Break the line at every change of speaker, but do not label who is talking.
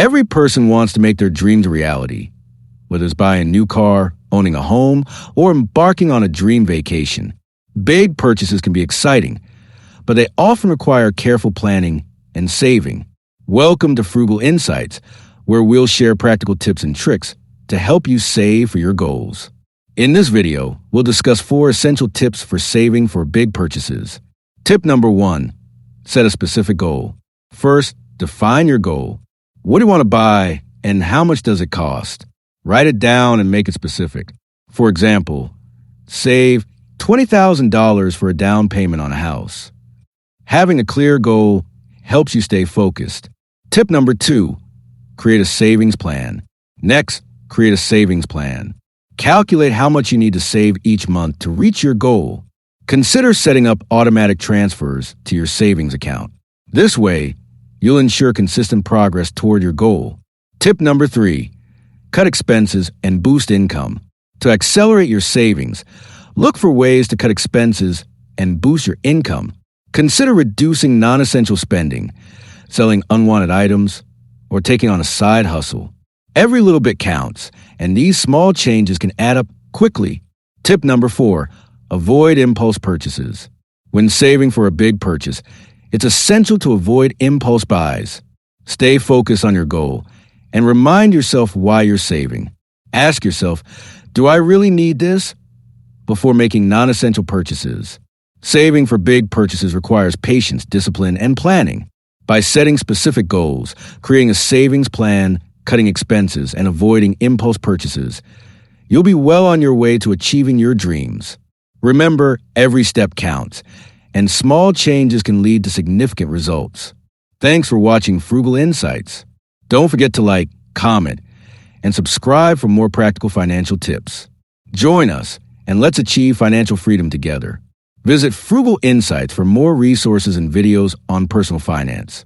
Every person wants to make their dreams a reality, whether it's buying a new car, owning a home, or embarking on a dream vacation. Big purchases can be exciting, but they often require careful planning and saving. Welcome to Frugal Insights, where we'll share practical tips and tricks to help you save for your goals. In this video, we'll discuss 4 essential tips for saving for big purchases. Tip number 1, set a specific goal. First, define your goal. What do you want to buy and how much does it cost? Write it down and make it specific. For example, save $20,000 for a down payment on a house. Having a clear goal helps you stay focused. Tip number 2, create a savings plan. Next, create a savings plan. Calculate how much you need to save each month to reach your goal. Consider setting up automatic transfers to your savings account. This way, you'll ensure consistent progress toward your goal. Tip number 3, cut expenses and boost income. To accelerate your savings, look for ways to cut expenses and boost your income. Consider reducing non-essential spending, selling unwanted items, or taking on a side hustle. Every little bit counts, and these small changes can add up quickly. Tip number 4, avoid impulse purchases. When saving for a big purchase, it's essential to avoid impulse buys. Stay focused on your goal and remind yourself why you're saving. Ask yourself, do I really need this? Before making non-essential purchases. Saving for big purchases requires patience, discipline, and planning. By setting specific goals, creating a savings plan, cutting expenses, and avoiding impulse purchases, you'll be well on your way to achieving your dreams. Remember, every step counts, and small changes can lead to significant results. Thanks for watching Frugal Insights. Don't forget to like, comment, and subscribe for more practical financial tips. Join us, and let's achieve financial freedom together. Visit Frugal Insights for more resources and videos on personal finance.